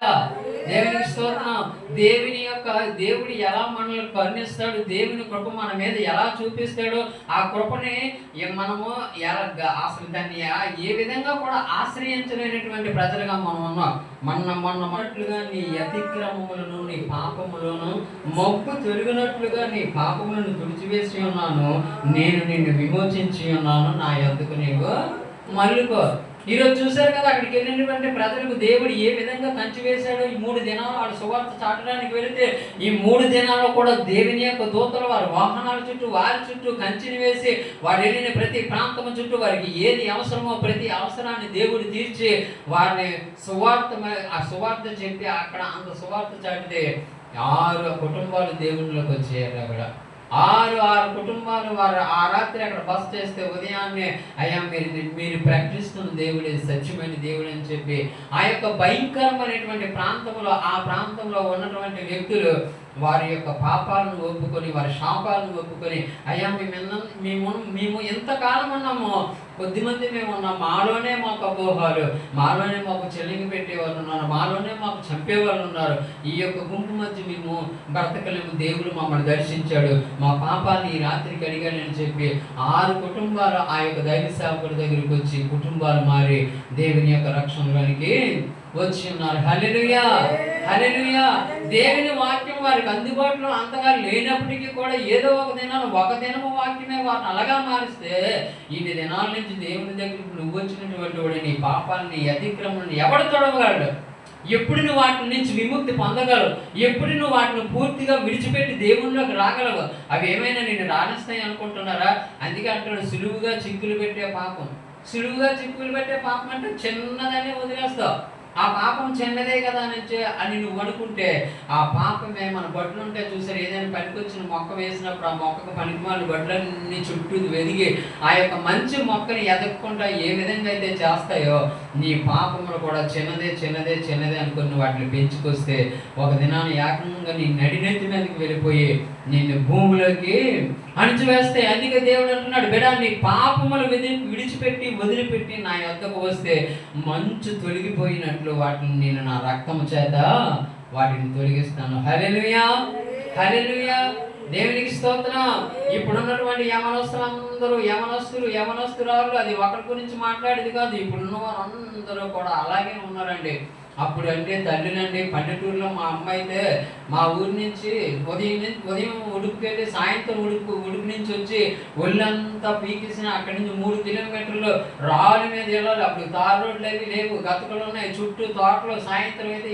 దేవునికి స్తోత్రం. దేవుడు ఎలా మనల్ని కరుణిస్తాడు, దేవుని కృప మన మీద ఎలా చూపిస్తాడు, ఆ కృపని మనము అసలు దాన్ని ఏ విధంగా కూడా ఆశ్రయించలేనటువంటి ప్రజలుగా మనం ఉన్నాం. మొన్నట్లుగా నీ అతిక్రమములను నీ పాపములను మొక్కు తొలగినట్లుగా నీ పాపములను తుడిచివేసి ఉన్నాను, నేను నిన్ను విమోచించి ఉన్నాను, నా యొద్దకు నీవు మళ్ళుకో. ఈరోజు చూశారు కదా, అక్కడికి వెళ్ళినటువంటి ప్రజలకు దేవుడు ఏ విధంగా కంచి వేశాడు. ఈ 3 దినాలు వాడు సువార్త చాటడానికి వెళితే ఈ 3 దినాల్లో కూడా దేవుని యొక్క దూతలు వారి వాహనాల చుట్టూ వారి చుట్టూ కంచిని వేసి వారు వెళ్ళిన ప్రతి ప్రాంతం చుట్టూ వారికి ఏది అవసరమో ప్రతి అవసరాన్ని దేవుడు తీర్చి వారిని ఆ సువార్త చెప్పి అక్కడ అంత సువార్త చాటితే 6 కుటుంబాలు దేవుళ్ళలోకి వచ్చారు. అక్కడ 6 కుటుంబాలు వారు ఆ రాత్రి అక్కడ బస చేస్తే ఉదయాన్నే అయ్యా మీరు ప్రకటిస్తున్న దేవుడే సత్యమైన దేవుడు అని చెప్పి ఆ యొక్క భయంకరమైనటువంటి ఆ ప్రాంతంలో ఉన్నటువంటి వ్యక్తులు వారి యొక్క పాపాలను ఒప్పుకొని వారి శాపాలను ఒప్పుకొని అయ్యా మేము ఎంతకాలం ఉన్నామో కొద్దిమంది మేము ఉన్నాం, మాలోనే మాకు అపోహాలు, మాలోనే మాకు చెల్లింగి పెట్టేవాళ్ళు ఉన్నారు, మాలోనే మాకు చంపేవాళ్ళు ఉన్నారు, ఈ యొక్క గుంపు మధ్య మేము బ్రతకలేము, దేవుడు మమ్మల్ని దర్శించాడు, మా పాపాన్ని ఈ రాత్రికి అడిగాడని చెప్పి 6 కుటుంబాలు ఆ యొక్క దైవ సేవకుడి దగ్గరికి వచ్చి కుటుంబాలు మారి దేవుని యొక్క రక్షణలోనికి వచ్చి ఉన్నారు. హల్లెలూయా, హల్లెలూయా. దేవుని వాక్యం వారికి అందుబాటులో అంతగా లేనప్పటికీ కూడా ఏదో ఒక దినము వాక్యమే వారిని అలాగా మారిస్తే ఇన్ని దినాల నుంచి దేవుని దగ్గరికి నువ్వు వచ్చినటువంటి వాడు నీ పాపాలని అతిక్రమణని ఎవడు తొడవగలడు? ఎప్పుడు నువ్వు వాటి నుంచి విముక్తి పొందగలవు? ఎప్పుడు నువ్వు వాటిని పూర్తిగా విడిచిపెట్టి దేవునిలోకి రాగలవు? అవి ఏమైనా నేను రాణిస్తాయి అనుకుంటున్నారా? అందుకే అంటాడు సులువుగా చిక్కులు పెట్టే పాపం. సులువుగా చిక్కులు పెట్టే పాపం అంటే చిన్నదనే వదిలేస్తావు. ఆ పాపం చిన్నదే కదా అని నువ్వు అనుకుంటే ఆ పాపమే మన బట్టలు ఉంటే చూసారు, ఏదైనా పనికొచ్చిన మొక్క వేసినప్పుడు ఆ మొక్కకు పనికిమాలిన బట్టలన్నీ చుట్టూ వెదిగి ఆ యొక్క మంచి మొక్కని ఎదగకుండా ఏ విధంగా అయితే చేస్తాయో నీ పాపములు కూడా చిన్నదే అనుకుని వాటిని పెంచుకొస్తే ఒక దినాన్ని ఏకంగా నీ నడినెత్తి మీదకి వెళ్ళిపోయి నిన్ను భూమిలోకి అణిచివేస్తే. అందుకే దేవుడు అంటున్నాడు, బిడ్డ నీ పాపములు వదిలిపెట్టి నా యొద్దకు వస్తే మంచు తొలగిపోయినట్లు వాటిని నేను నా రక్తము చేత వాటిని తొలగిస్తాను. హల్లెలూయా, హల్లెలూయా. దేవునికి స్తోత్రం. ఇప్పుడున్నటువంటి యవనస్తురాలు అది ఒకరి గురించి మాట్లాడేది కాదు, ఇప్పుడున్న వారు అందరూ కూడా అలాగే ఉన్నారండి. అప్పుడు అంటే తల్లినండి, పల్లెటూరులో మా అమ్మ అయితే మా ఊరి నుంచి ఉదయం ఉడుపుకెళ్ళి సాయంత్రం ఉడుపు నుంచి వచ్చి ఒళ్ళంతా పీకేసిన అక్కడి నుంచి 3 కిలోమీటర్లు రాళ్ళ మీద వెళ్ళాలి. అప్పుడు తార్ రోడ్లు అవి లేవు, గతకలు ఉన్నాయి చుట్టూ తోటలు. సాయంత్రం అయితే